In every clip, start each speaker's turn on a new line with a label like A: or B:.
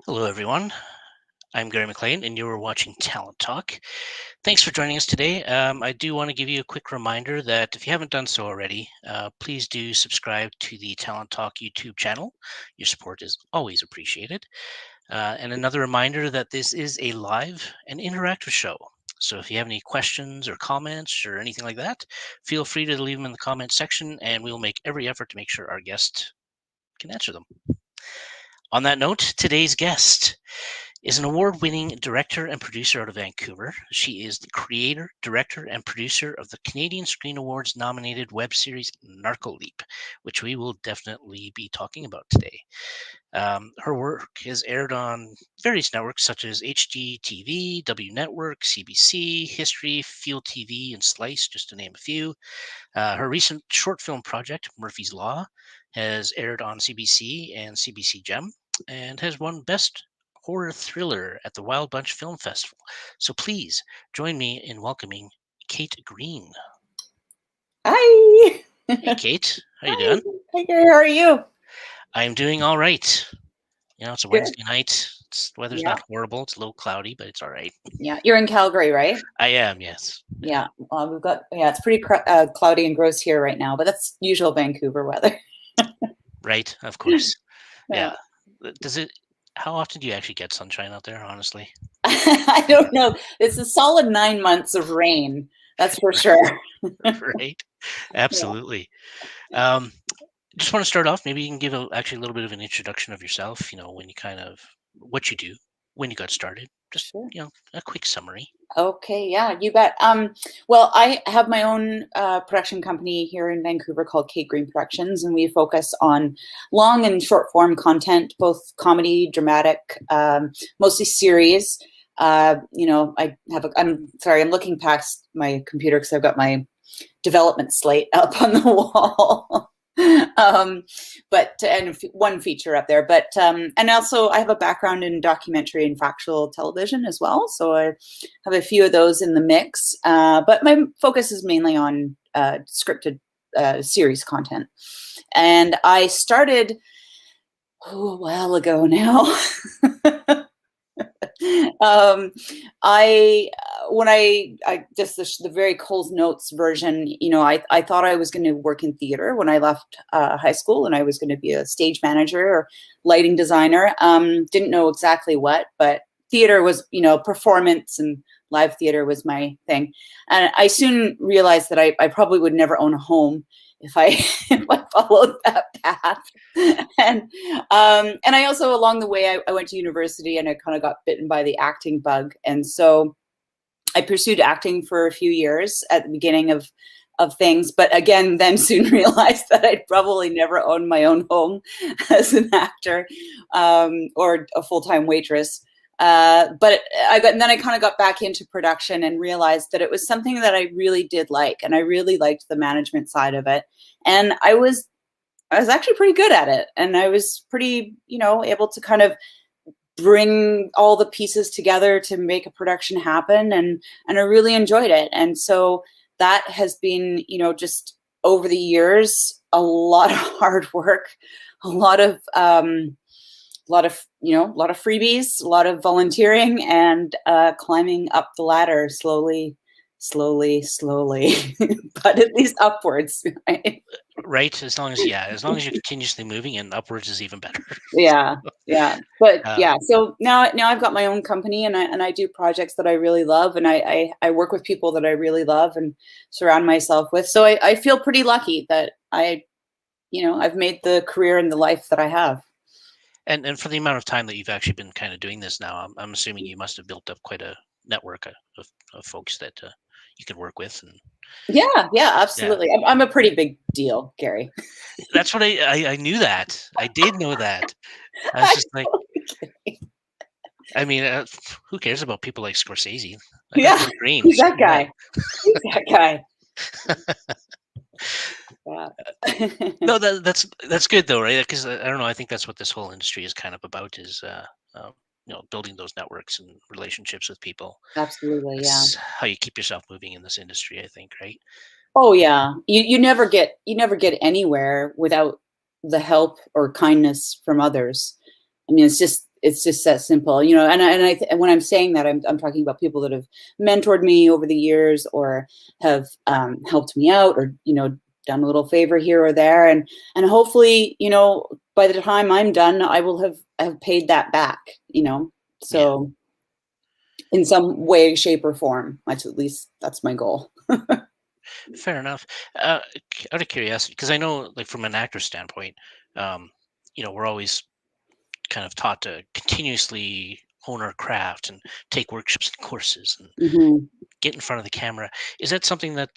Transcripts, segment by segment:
A: Hello, everyone. I'm Gary McLean, and you are watching Talent Talk. Thanks for joining us today. I do want to give you a quick reminder that if you haven't done so already, please do subscribe to the Talent Talk YouTube channel. Your support is always appreciated. And another reminder that this is a live and interactive show. So if you have any questions or comments or anything like that, feel free to leave them in the comments section, and we'll make every effort to make sure our guest can answer them. On that note, today's guest is an award-winning director and producer out of Vancouver. She is the creator, director, and producer of the Canadian Screen Awards nominated web series Narco Leap, which we will definitely be talking about today. Her work has aired on various networks such as HGTV, W Network, CBC, History, Field TV, and Slice, just to name a few. Her recent short film project, Murphy's Law, has aired on CBC and CBC GEM and has won Best Horror Thriller at the Wild Bunch Film Festival. So please join me in welcoming Kate Green.
B: Hi.
A: Hey, Kate. How you doing?
B: Hey, Gary. How are you?
A: I'm doing all right. You know, it's a
B: Good.
A: Wednesday night. The weather's
B: Yeah.
A: not horrible. It's a little cloudy, but it's all right.
B: Yeah. You're in Calgary, right?
A: I am, yes.
B: Yeah. It's pretty cloudy and gross here right now, but that's usual Vancouver weather.
A: Right, of course.
B: Yeah.
A: Yeah. How often do you actually get sunshine out there, honestly?
B: I don't know. It's a solid 9 months of rain. That's for sure.
A: Right. Absolutely. Just want to start off. Maybe you can give actually a little bit of an introduction of yourself. You know, what you do, when you got started. Just
B: Sure.
A: a quick summary.
B: Okay, yeah, you bet. Well, I have my own production company here in Vancouver called Kate Green Productions, and we focus on long and short form content, both comedy, dramatic, mostly series. I'm sorry, I'm looking past my computer because I've got my development slate up on the wall. One feature up there, and also I have a background in documentary and factual television as well, so I have a few of those in the mix, but my focus is mainly on scripted series content. And I started a while ago now. I when I just the very Coles Notes version, I thought I was going to work in theater when I left high school, and I was going to be a stage manager or lighting designer. Didn't know exactly what, but theater was, performance and live theater was my thing. And I soon realized that I probably would never own a home if I if I followed that path. And I also, along the way, I went to university and I kind of got bitten by the acting bug, and so I pursued acting for a few years at the beginning of things, but again, then soon realized that I'd probably never own my own home as an actor or a full-time waitress. Then I kind of got back into production and realized that it was something that I really did like, and I really liked the management side of it. And I was actually pretty good at it, and I was pretty, able to kind of bring all the pieces together to make a production happen, and I really enjoyed it. And so that has been, just over the years, a lot of hard work, a lot of freebies, a lot of volunteering, and climbing up the ladder slowly, but at least upwards. Right?
A: Right. As long as you're continuously moving, and upwards is even better.
B: Yeah. But so now I've got my own company, and I do projects that I really love, and I work with people that I really love and surround myself with. So I feel pretty lucky that I've made the career and the life that I have.
A: And for the amount of time that you've actually been kind of doing this now, I'm assuming you must have built up quite a network of folks that you can work with. And
B: yeah, absolutely. Yeah. I'm a pretty big deal, Gary.
A: That's what I knew that. I did know that. I was just like, I mean, who cares about people like Scorsese?
B: Green. Who's that guy? Who's that guy?
A: No, that's good though, right? Because I don't know. I think that's what this whole industry is kind of about: is building those networks and relationships with people.
B: Absolutely,
A: that's how you keep yourself moving in this industry, I think, right?
B: Oh yeah, you never get anywhere without the help or kindness from others. I mean, it's it's just that simple, you know. And when I'm saying that, I'm talking about people that have mentored me over the years, or have helped me out, or, you know, done a little favor here or there, and hopefully, you know, by the time I'm done, I will have paid that back, you know. So in some way, shape, or form, at least that's my goal.
A: Fair enough. Out of curiosity, because I know, like, from an actor standpoint, you know, we're always kind of taught to continuously hone our craft and take workshops and courses and
B: Hmm.
A: get in front of the camera. Is that something that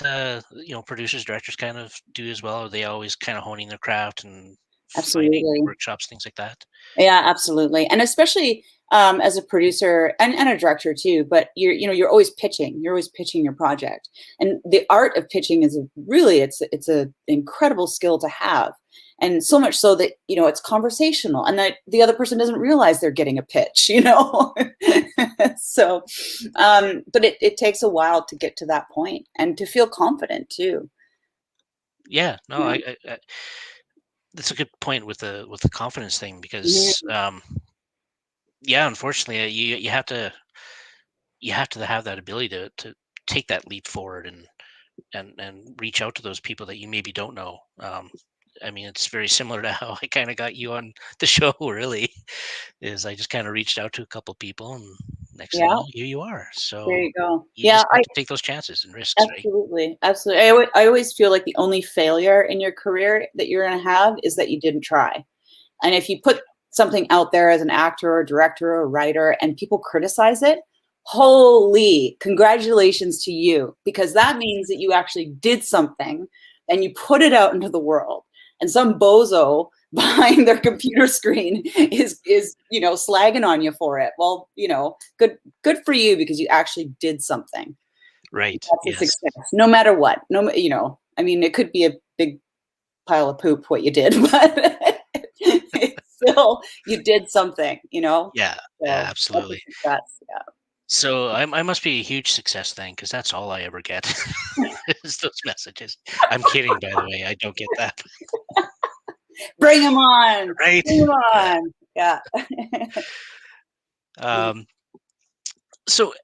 A: you know, producers, directors kind of do as well? Are they always kind of honing their craft and finding
B: Absolutely.
A: workshops, things like that?
B: Yeah, absolutely. And especially as a producer and a director too, but you know, you're always pitching. You're always pitching your project. And the art of pitching is really, it's a incredible skill to have. And so much so that, you know, it's conversational, and that the other person doesn't realize they're getting a pitch, you know. So but it takes a while to get to that point and to feel confident too.
A: Yeah, no,
B: Yeah.
A: that's a good point with the confidence thing, because
B: Mhm.
A: yeah, unfortunately, you have to have that ability to take that leap forward and reach out to those people that you maybe don't know. I mean, it's very similar to how I kind of got you on the show. Really, is I just kind of reached out to a couple people, and next thing you
B: Yeah,
A: know, here you are.
B: there
A: So
B: you go.
A: you
B: Yeah,
A: just have to take those chances and risks, right?
B: absolutely, absolutely. I always feel like the only failure in your career that you're going to have is that you didn't try. And if you put something out there as an actor or director or writer and people criticize it, holy congratulations to you, because that means that you actually did something and you put it out into the world. And some bozo behind their computer screen is, you know, slagging on you for it. Well, you know, good for you, because you actually did something.
A: Right.
B: That's a
A: Yes.
B: success, no matter what. No, you know, I mean, it could be a big pile of poop what you did, but it's still, you did something, you know?
A: Yeah. Yeah.
B: So that's a
A: Absolutely.
B: success, yeah.
A: So I must be a huge success then, because that's all I ever get is those messages. I'm kidding, by the way. I don't get that.
B: Bring 'em on,
A: Right.
B: bring 'em
A: Yeah.
B: on. Yeah.
A: Um, so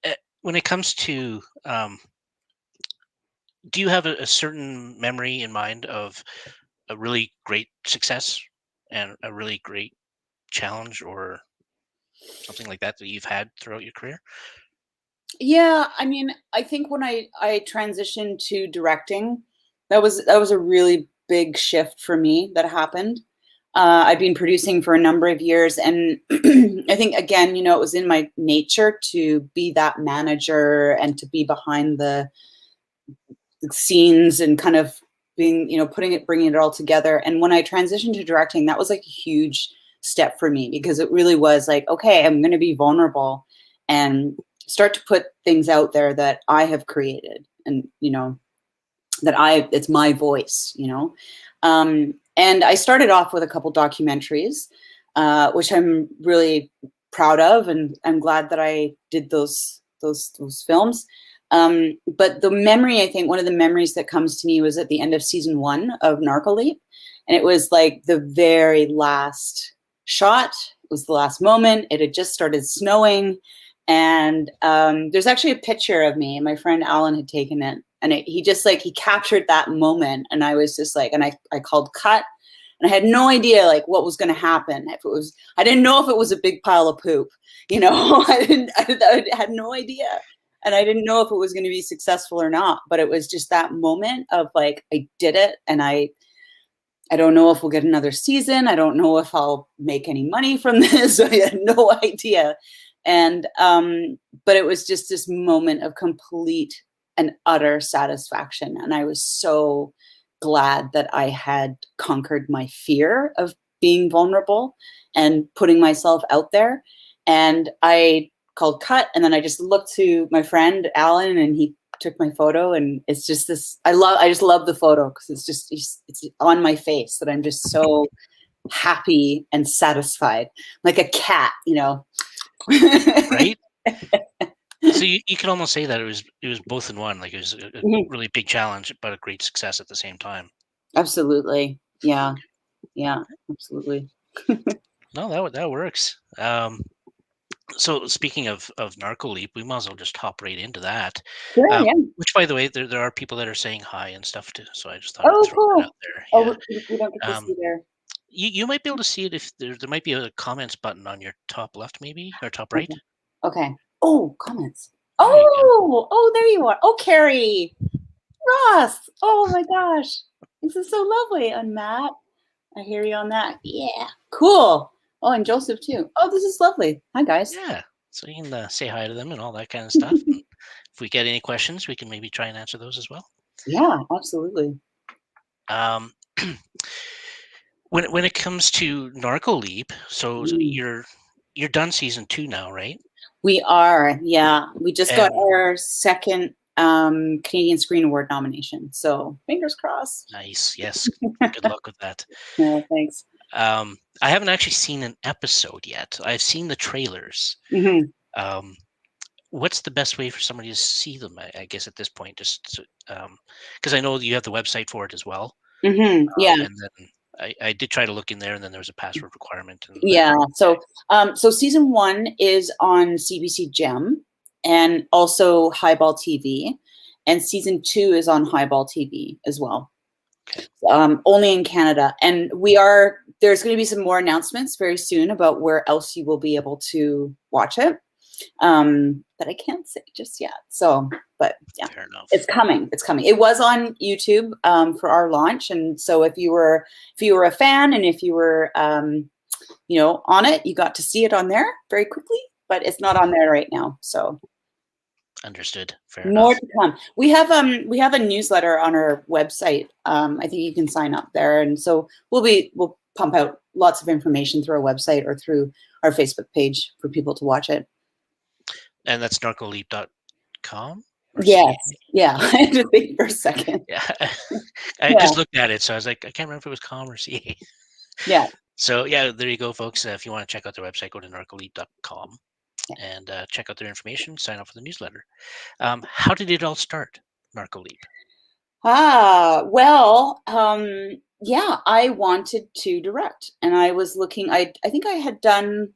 A: when it comes to, do you have a certain memory in mind of a really great success and a really great challenge, or something like that, that you've had throughout your career?
B: Yeah, I mean, I think when I transitioned to directing, that was a really big shift for me that happened. I'd been producing for a number of years, and I think, again, you know, it was in my nature to be that manager and to be behind the scenes and kind of being, you know, bringing it all together. And when I transitioned to directing, that was like a huge step for me, because it really was like, okay, I'm going to be vulnerable and start to put things out there that I have created, and, you know, it's my voice, you know. And I started off with a couple documentaries, which I'm really proud of, and I'm glad that I did those films. But the memory, I think one of the memories that comes to me was at the end of season 1 of NarcoLeap, and it was like the very last shot. It was the last moment. It had just started snowing, and there's actually a picture of me. My friend Alan had taken it, and he just, like, he captured that moment, and I was just like, and I called cut, and I had no idea, like, what was going to happen. If it was, I didn't know if it was a big pile of poop, you know. I had no idea, and I didn't know if it was going to be successful or not. But it was just that moment of like, I did it, and I don't know if we'll get another season. I don't know if I'll make any money from this. I had no idea. And but it was just this moment of complete and utter satisfaction. And I was so glad that I had conquered my fear of being vulnerable and putting myself out there. And I called cut, and then I just looked to my friend Alan, and he took my photo, and it's just this, I just love the photo, because it's on my face that I'm just so happy and satisfied, like a cat, you know.
A: Right. So you could almost say that it was both in one. Like, it was a really big challenge, but a great success at the same time.
B: Absolutely. Yeah. Yeah, absolutely.
A: No, that works. So speaking of NarcoLeap, we might as well just hop right into that.
B: Sure, yeah.
A: Which, by the way, there are people that are saying hi and stuff too. So I just thought I'd
B: Oh,
A: throw that
B: cool.
A: out there.
B: Oh,
A: Yeah.
B: we don't get to see there.
A: You might be able to see it if there might be a comments button on your top left, maybe, or top right.
B: Okay. Oh, comments.
A: There you go.
B: Oh, there you are. Oh, Carrie. Ross. Oh my gosh. This is so lovely. And Matt, I hear you on that. Yeah. Cool. Oh, and Joseph too. Oh, this is lovely. Hi, guys.
A: Yeah. So you can say hi to them and all that kind of stuff. And if we get any questions, we can maybe try and answer those as well.
B: Yeah, absolutely.
A: When it comes to NarcoLeap, so you're done season 2 now, right?
B: We are. Yeah. We just got our second Canadian Screen Award nomination. So fingers crossed.
A: Nice. Yes. Good luck with that.
B: Yeah, thanks.
A: I haven't actually seen an episode yet. I've seen the trailers.
B: Mm-hmm.
A: What's the best way for somebody to see them? I guess at this point, just because I know you have the website for it as well.
B: Mm-hmm. Yeah.
A: And then I did try to look in there, and then there was a password requirement. And
B: yeah. So season 1 is on CBC GEM and also Highball TV, and season 2 is on Highball TV as well.
A: Okay.
B: Only in Canada, and there's going to be some more announcements very soon about where else you will be able to watch it. But I can't say just yet. So, but yeah,
A: fair enough.
B: It's coming. It's coming. It was on YouTube for our launch, and so if you were a fan and if you were on it, you got to see it on there very quickly. But it's not on there right now. So
A: understood. Fair
B: more
A: enough.
B: to come. We have a newsletter on our website. I think you can sign up there, and so we'll pump out lots of information through our website or through our Facebook page for people to watch it.
A: And that's NarcoLeap.com?
B: Yes. Yeah. I had to think for a second.
A: Yeah. I just looked at it, so I was like, I can't remember if it was com or CA.
B: Yeah.
A: So yeah, there you go, folks. If you want to check out their website, go to NarcoLeap.com and check out their information, sign up for the newsletter. How did it all start, NarcoLeap?
B: Well, yeah, I wanted to direct, and I was looking, I think I had done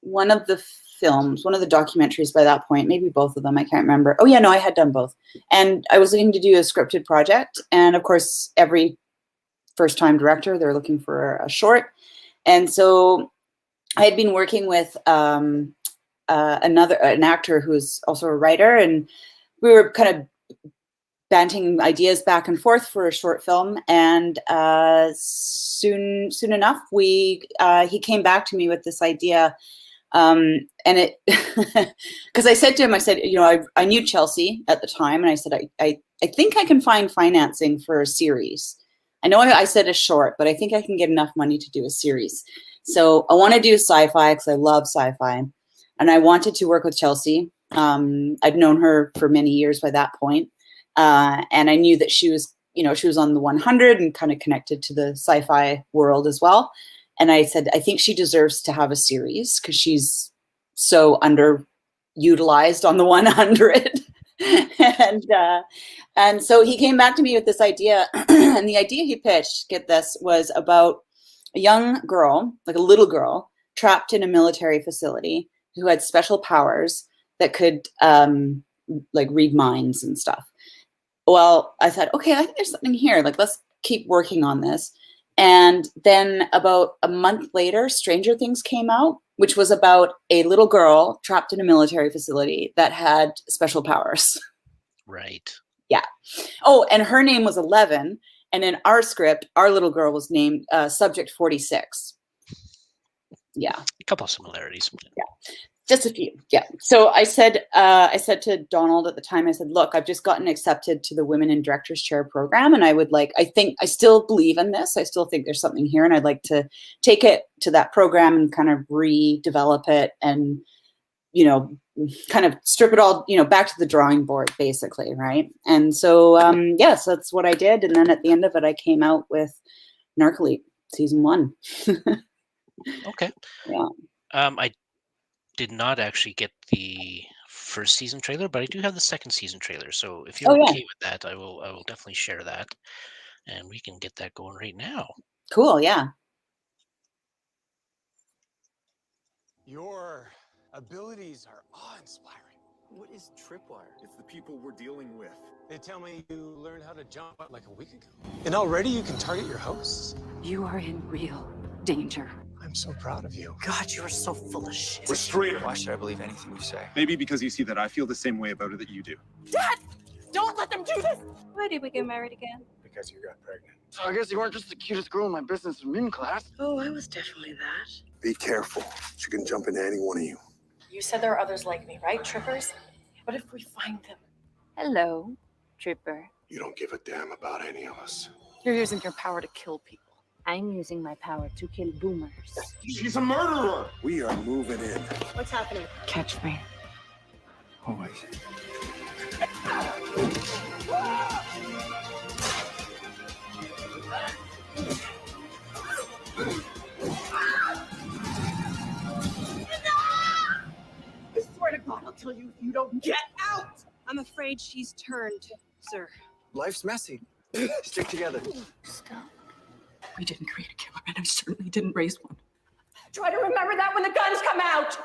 B: one of the films, one of the documentaries by that point, maybe both of them, I can't remember. Oh yeah, no, I had done both. And I was looking to do a scripted project, and of course, every first-time director, they're looking for a short. And so I had been working with an actor who's also a writer, and we were kind of banting ideas back and forth for a short film. And soon enough, he came back to me with this idea. And it, because I said to him, I said, I knew Chelsea at the time, and I said, I think I can find financing for a series. I know I said a short, but I think I can get enough money to do a series. So I want to do Sci-Fi because I love Sci-Fi, and I wanted to work with Chelsea. I'd known her for many years by that point. And I knew that she was on the 100 and kind of connected to the Sci-Fi world as well. And I said, I think she deserves to have a series because she's so underutilized on the 100. And so he came back to me with this idea, and the idea he pitched, get this, was about a young girl, like a little girl, trapped in a military facility who had special powers that could like read minds and stuff. Well, I thought, okay, I think there's something here. Like, let's keep working on this. And then about a month later, Stranger Things came out, which was about a little girl trapped in a military facility that had special powers.
A: Right.
B: Yeah. Oh, and her name was 11. And in our script, our little girl was named Subject 46. Yeah.
A: A couple of similarities.
B: Yeah. Just a few, yeah. So I said to Donald at the time, I said, look, I've just gotten accepted to the Women in Directors Chair program, and I still believe in this. I still think there's something here, and I'd like to take it to that program and kind of redevelop it and, kind of strip it all, back to the drawing board, basically, right? And so, so that's what I did. And then at the end of it, I came out with NarcoLeap season 1.
A: Okay.
B: Yeah.
A: I did not actually get the first season trailer, but I do have the second season trailer. So if you're okay with that, I will definitely share that, and we can get that going right now.
B: Cool. Yeah.
C: You're abilities are awe-inspiring.
D: What is Tripwire?
E: It's the people we're dealing with.
C: They tell me you learned how to jump like a week ago. And already you can target your hosts?
F: You are in real danger.
C: I'm so proud of you.
F: God, you are so full of shit.
E: Restrain her.
D: Why should I believe anything you say?
E: Maybe because you see that I feel the same way about it that you do.
F: Dad! Don't let them do this!
G: Why did we get married again?
C: Because you got pregnant.
D: So I guess you weren't just the cutest girl in my business admin class.
G: Oh, I was definitely that.
H: Be careful. She can jump into any one of you.
G: You said there are others like me, right, Trippers? What if we find them?
F: Hello, Tripper.
H: You don't give a damn about any of us.
F: You're using your power to kill people.
I: I'm using my power to kill boomers.
E: She's a murderer!
H: We are moving in.
G: What's happening?
F: Catch me.
D: Always.
G: I swear to God, I'll tell you if you don't get out! I'm afraid she's turned, sir.
D: Life's messy. Stick together.
F: Stop. We didn't create a killer, and I certainly didn't raise one.
G: Try to remember that when the guns come out!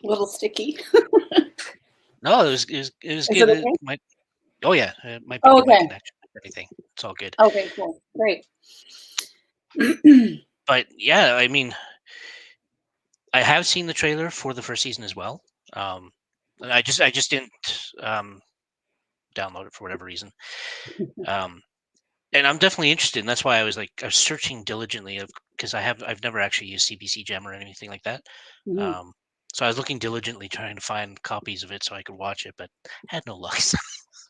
B: A little sticky.
A: No, it was
B: Is
A: good.
B: it okay?
A: Oh yeah, it might be
B: Oh,
A: good, my
B: okay.
A: connection and everything. It's all good.
B: Okay, cool. Great.
A: But yeah, I mean, I have seen the trailer for the first season as well. I just didn't download it for whatever reason. And I'm definitely interested, and that's why I was searching diligently because I've never actually used CBC GEM or anything like that.
B: Mhm.
A: So I was looking diligently trying to find copies of it so I could watch it, but had no luck.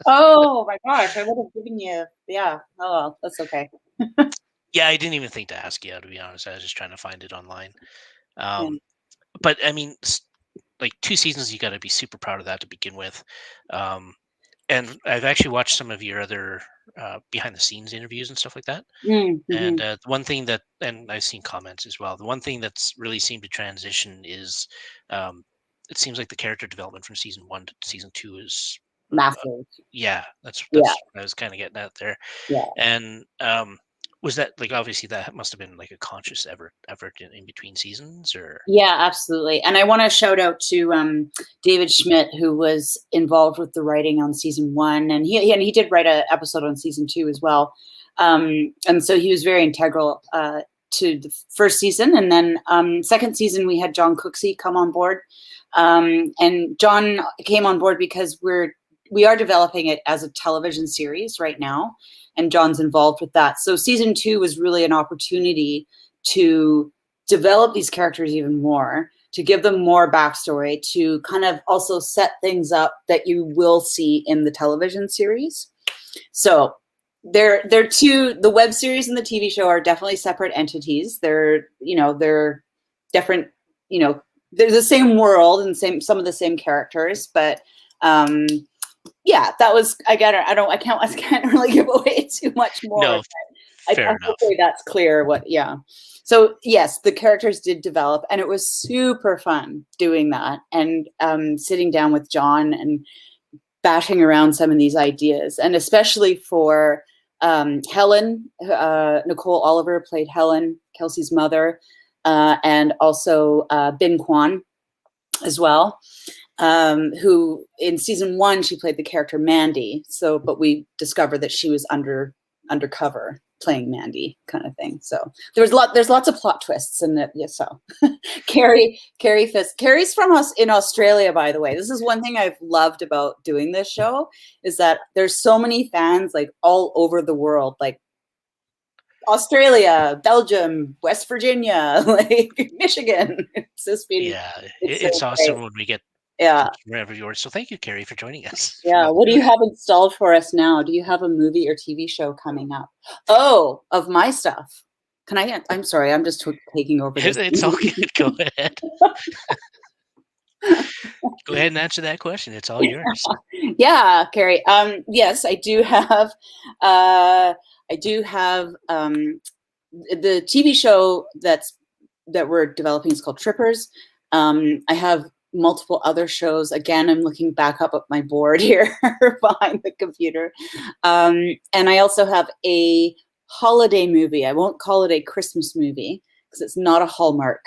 B: Oh my gosh, I would have given you, yeah. Oh, well, that's okay.
A: Yeah, I didn't even think to ask you, to be honest. I was just trying to find it online.
B: Yeah.
A: But I mean, like 2 seasons, you got to be super proud of that to begin with. And I've actually watched some of your other behind the scenes interviews and stuff like that.
B: Mm-hmm.
A: And one thing that, and I've seen comments as well, the one thing that's really seemed to transition is it seems like the character development from season 1 to season 2 is
B: Massive.
A: yeah, that's
B: Yeah.
A: what I was kind of getting at there.
B: Yeah.
A: And was that obviously that must have been like a conscious effort in between seasons, or?
B: Yeah, absolutely. And I want to shout out to David Schmidt, who was involved with the writing on season 1, and he did write an episode on season 2 as well. And so he was very integral to the first season, and then second season we had John Cooksey come on board, and John came on board because we are developing it as a television series right now, and John's involved with that. So season 2 was really an opportunity to develop these characters even more, to give them more backstory, to kind of also set things up that you will see in the television series. So they're the web series and the TV show are definitely separate entities. They're different, they're the same world and some of the same characters, but yeah, that was, I can't really give away too much more.
A: No, fair enough.
B: Hopefully that's clear yeah. So yes, the characters did develop, and it was super fun doing that, and sitting down with John and bashing around some of these ideas, and especially for Helen, Nicole Oliver played Helen, Kelsey's mother, and also Bin Kwan as well. Who in season 1 she played the character Mandy. So, but we discovered that she was undercover playing Mandy, kind of thing. So there's lots of plot twists in it. Yeah, so Carrie Fisk. Carrie's from us in Australia, by the way. This is one thing I've loved about doing this show, is that there's so many fans like all over the world, like Australia, Belgium, West Virginia, like Michigan. It's just been,
A: it's
B: so
A: awesome
B: great.
A: when we get wherever you are. So thank you, Carrie, for joining us.
B: Yeah. What do you have installed for us now? Do you have a movie or TV show coming up? Oh, of my stuff. Can I? I'm sorry. I'm just taking over.
A: It's all good. Go ahead. Go ahead and answer that question. It's all yours.
B: Yeah, Carrie. Yes, I do have. The TV show that we're developing is called Trippers. I have multiple other shows. Again, I'm looking back up at my board here behind the computer. And I also have a holiday movie. I won't call it a Christmas movie because it's not a Hallmark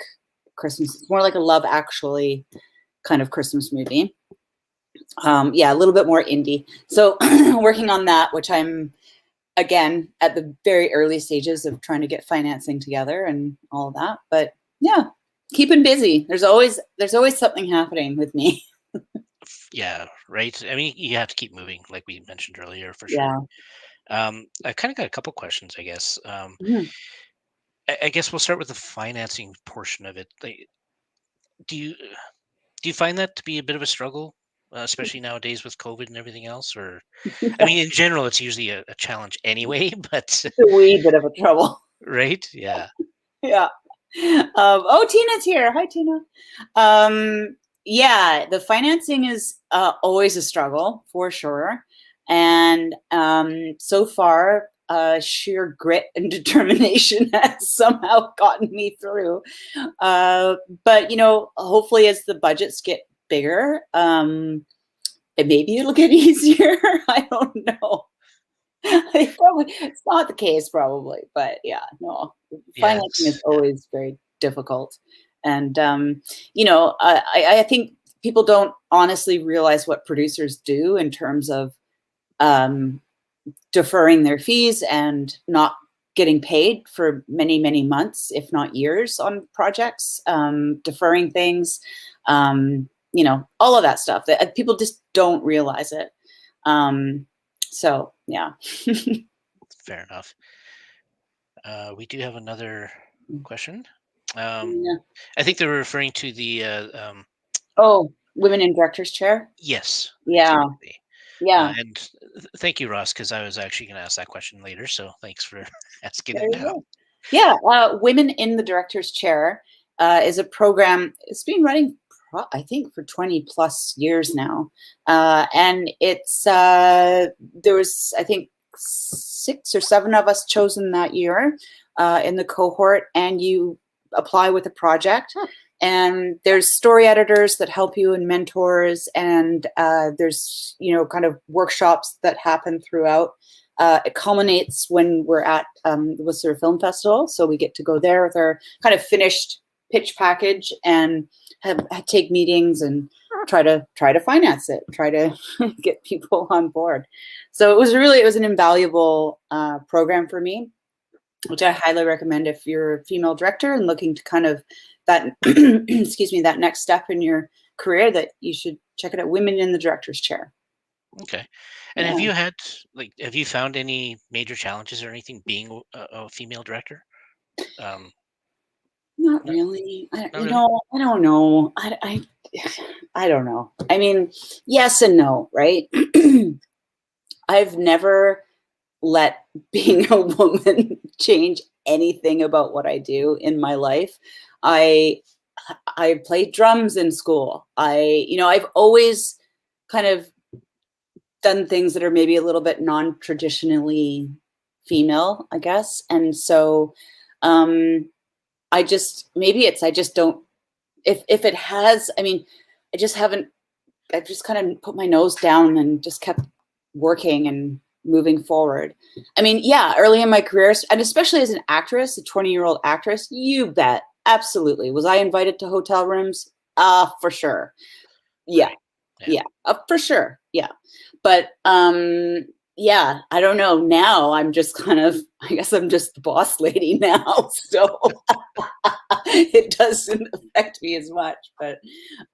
B: Christmas. It's more like a Love Actually kind of Christmas movie. Yeah, a little bit more indie. So working on that, which I'm, again, at the very early stages of trying to get financing together and all of that. But yeah, keeping busy. There's always something happening with me.
A: Yeah, right. I mean, you have to keep moving, like we mentioned earlier, for
B: Yeah.
A: sure. I kind of got a couple questions, I guess.
B: Mhm.
A: I guess we'll start with the financing portion of it. Like, do you find that to be a bit of a struggle, especially nowadays with COVID and everything else? Or, I mean, in general, it's usually a challenge anyway. But
B: It's a wee bit of a trouble.
A: right, yeah,
B: Yeah. Oh, Tina's here. Hi, Tina. Yeah, the financing is always a struggle for sure. And so far, sheer grit and determination has somehow gotten me through. But, you know, hopefully as the budgets get bigger, maybe it'll get easier. I don't know. It's not the case probably, but yeah, no,
A: yeah,
B: financing is always very difficult. And you know, I think people don't honestly realize what producers do in terms of deferring their fees and not getting paid for many, many months, if not years, on projects, deferring things, you know, all of that stuff that people just don't realize it. So yeah.
A: fair enough. We do have another question.
B: Yeah.
A: I think they were referring to the
B: Oh, women in director's chair?
A: yes,
B: Yeah.
A: exactly.
B: Yeah.
A: And thank you, Ross, because I was actually going to ask that question later. So thanks for asking
B: There
A: it
B: you
A: now.
B: go. Yeah. Women in the director's chair is a program. It's been running, I think, for 20 plus years now. And it's, there was, I think, 6 or 7 of us chosen that year in the cohort, and you apply with a project. And there's story editors that help you and mentors, and there's, you know, kind of workshops that happen throughout. It culminates when we're at the Whistler Film Festival, so we get to go there with our kind of finished pitch package and take meetings and try to finance it, try to get people on board. So it was an invaluable program for me, which I highly recommend if you're a female director and looking to kind of that excuse me, that next step in your career, that you should check it out. Women in the director's chair.
A: Okay. And
B: Yeah.
A: have you found any major challenges or anything being a female director?
B: Not
A: Not,
B: really.
A: not
B: You
A: really.
B: know, I don't know. I don't know. I mean, yes and no, right? I've never let being a woman change anything about what I do in my life. I played drums in school. You know, I've always kind of done things that are maybe a little bit non-traditionally female, I guess. And so I just don't, if it has, I mean, I've just kind of put my nose down and just kept working and moving forward. I mean, yeah, early in my career, and especially as an actress, a 20-year-old actress, you bet. Absolutely. Was I invited to hotel rooms? For sure. Yeah.
A: Right.
B: Yeah, for sure. Yeah. But yeah, I don't know. Now I'm just kind of, I guess I'm just the boss lady now. So it doesn't affect me as much. But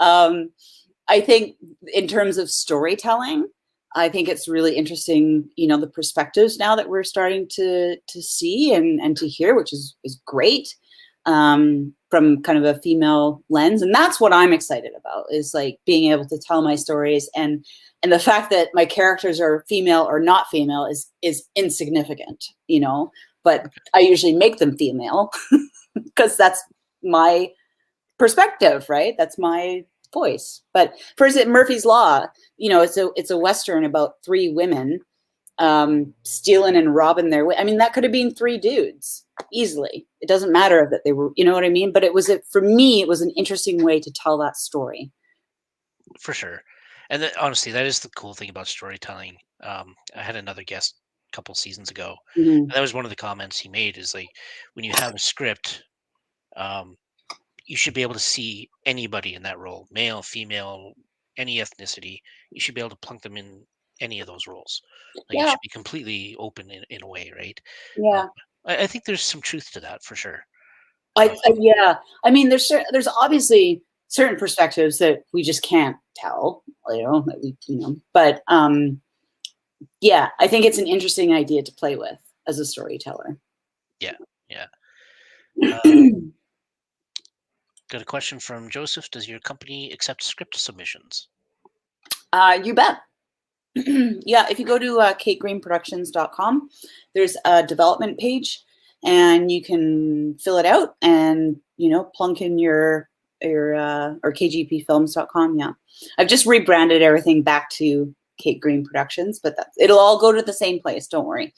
B: I think in terms of storytelling, I think it's really interesting, you know, the perspectives now that we're starting to see and to hear, which is great, from kind of a female lens. And that's what I'm excited about, is like being able to tell my stories, and the fact that my characters are female or not female is insignificant, you know, but I usually make them female because that's my perspective, right? That's my voice. But for instance, Murphy's Law, you know, it's a Western about 3 women stealing and robbing their way. I mean, that could have been 3 dudes easily. It doesn't matter that they were, you know what I mean? But for me, it was an interesting way to tell that story.
A: For sure. And honestly, that is the cool thing about storytelling. I had another guest couple seasons ago.
B: Mhm.
A: And that was one of the comments he made, is like, when you have a script, you should be able to see anybody in that role, male, female, any ethnicity. You should be able to plunk them in any of those roles. Like, it
B: Yeah,
A: should be completely open in a way, right? Uh,
B: yeah.
A: I think there's some truth to that for sure.
B: Yeah. I mean, there's obviously certain perspectives that we just can't tell, that but yeah, I think it's an interesting idea to play with as a storyteller.
A: Yeah, yeah. Got a question from Joseph. Does your company accept script submissions?
B: You bet. Yeah, if you go to kategreenproductions.com, there's a development page, and you can fill it out and plunk in your or kgpfilms.com. Yeah, I've just rebranded everything back to Kate Green Productions, but it'll all go to the same place. Don't worry.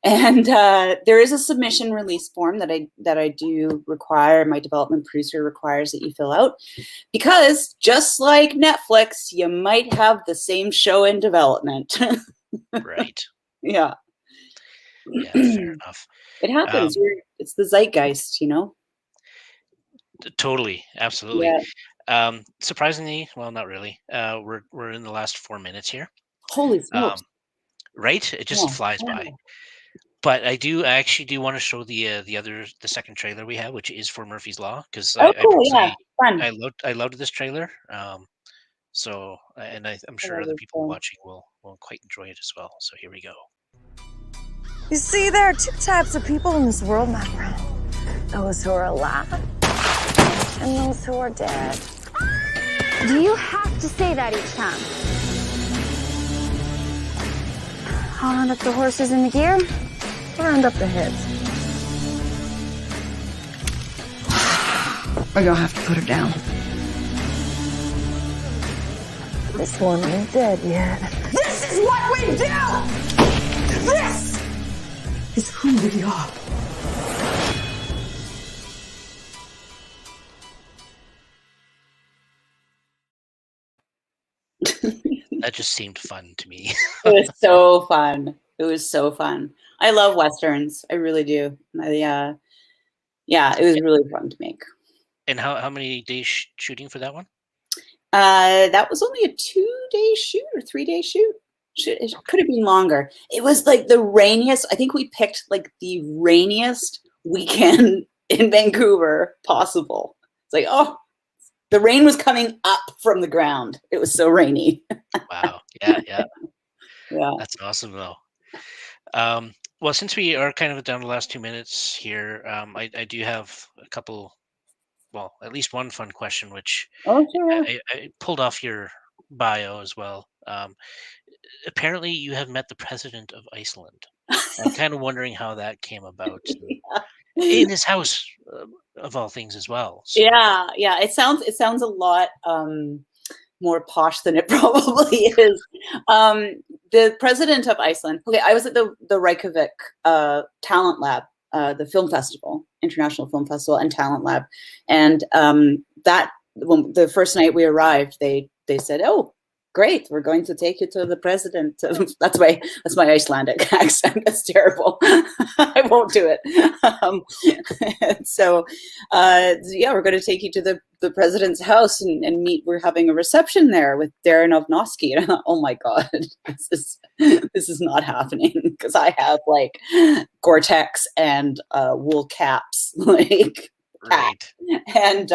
B: And there is a submission release form that I do require. My development producer requires that you fill out, because just like Netflix, you might have the same show in development.
A: Right.
B: Yeah.
A: Yeah, fair enough.
B: It happens. It's the zeitgeist,
A: Totally, absolutely.
B: Yeah.
A: Surprisingly, well, not really. We're in the last 4 minutes here.
B: Holy smokes.
A: Right? It just flies by. But I actually do want to show the second trailer we have, which is for Murphy's Law, because
B: Oh, cool. Yeah. Fun.
A: I loved this trailer. So, and I'm sure other people watching will quite enjoy it as well. So here we go.
J: You see, there are two types of people in this world, my friend. Those who are alive and those who are dead.
I: Do you have to say that each time?
J: I'll round up the horses in the gear, round up the heads. Or you'll have to put her down. This one ain't dead yet.
G: This is what we do! This is who we are.
A: That just seemed fun to me.
B: It was so fun. It was so fun. I love Westerns. I really do. Yeah, it was really fun to make.
A: And how many days shooting for that one?
B: That was only a 2-day shoot or 3-day shoot. It could have been longer. It was like the rainiest. I think we picked like the rainiest weekend in Vancouver possible. It's like, oh, the rain was coming up from the ground. It was so rainy.
A: Wow. Yeah.
B: Yeah.
A: That's awesome, though. Well, since we are kind of down the last 2 minutes here, I do have a couple, well, at least one fun question, which I pulled off your bio as well. Apparently, you have met the president of Iceland. I'm kind of wondering how that came about. In his house, of all things, as well. So.
B: Yeah. It sounds a lot more posh than it probably is. The president of Iceland. Okay, I was at the Reykjavik Talent Lab, the film festival, International Film Festival and Talent Lab, and when the first night we arrived, they said, "Oh, great, we're going to take you to the president." That's my Icelandic accent. That's terrible. I won't do it. So we're going to take you to the president's house and meet. We're having a reception there with Darren Ovnosky. And I thought, oh my God, this is not happening, because I have like Gore-Tex and wool caps, like.
A: Right.
B: And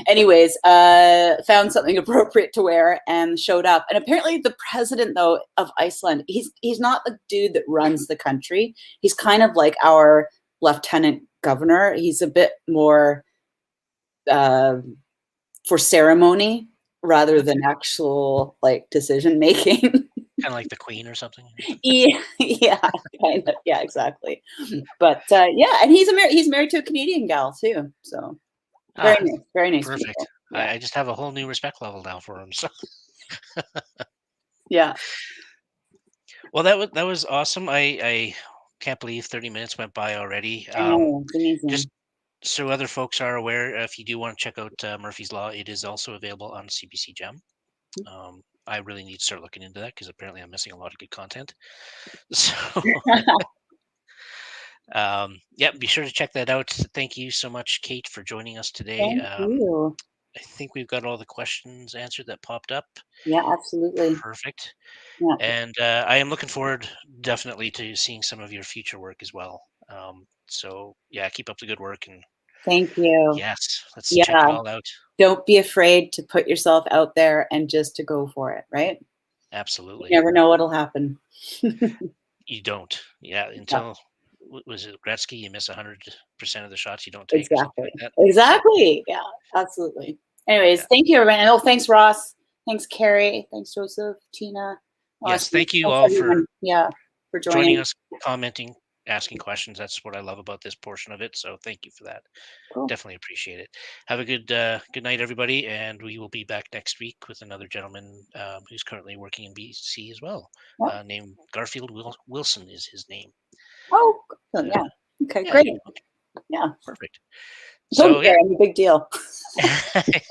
B: anyways, found something appropriate to wear and showed up. And apparently the president, though, of Iceland, he's not the dude that runs the country. He's kind of like our lieutenant governor. He's a bit more for ceremony rather than actual like decision making.
A: Kind of like the Queen or something.
B: Yeah, kind of. Yeah, exactly. But and he's married to a Canadian gal too. So very nice.
A: Perfect. Yeah. I just have a whole new respect level now for him. So
B: yeah.
A: Well, that was awesome. I can't believe 30 minutes went by already.
B: Amazing.
A: Just so other folks are aware, if you do want to check out Murphy's Law, it is also available on CBC GEM. I really need to start looking into that because apparently I'm missing a lot of good content. So, yeah, be sure to check that out. Thank you so much, Kate, for joining us today.
B: Thank you.
A: I think we've got all the questions answered that popped up.
B: Yeah, absolutely.
A: Perfect.
B: Yeah.
A: And I am looking forward definitely to seeing some of your future work as well. So yeah, keep up the good work, and
B: Thank you.
A: yes, let's check it all out.
B: Don't be afraid to put yourself out there and just to go for it, right?
A: Absolutely.
B: You never know what'll happen.
A: You don't. Yeah, until was it Gretzky? You miss 100% of the shots you don't take.
B: Exactly.
A: Like that.
B: Exactly. Yeah, absolutely. Anyways, thank you, everyone. Oh, thanks, Ross. Thanks, Carrie. Thanks, Joseph, Tina.
A: Yes, thank you
B: Thanks,
A: all
B: everyone. For
A: joining us, commenting, asking questions. That's what I love about this portion of it. So thank you for that.
B: Cool.
A: Definitely appreciate it. Have a good night, everybody, and we will be back next week with another gentleman who's currently working in BC as well. Named Garfield Wilson is his name.
B: Oh, yeah. Okay,
A: yeah,
B: great. Yeah,
A: perfect.
B: So yeah, I'm a big deal.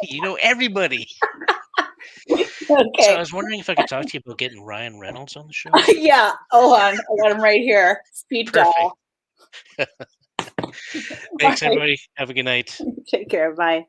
A: You know everybody.
B: Okay.
A: So I was wondering if I could talk to you about getting Ryan Reynolds on the show.
B: Yeah. Hold on. I got him right here. Speed dial.
A: Thanks, everybody. Have a good night.
B: Take care. Bye.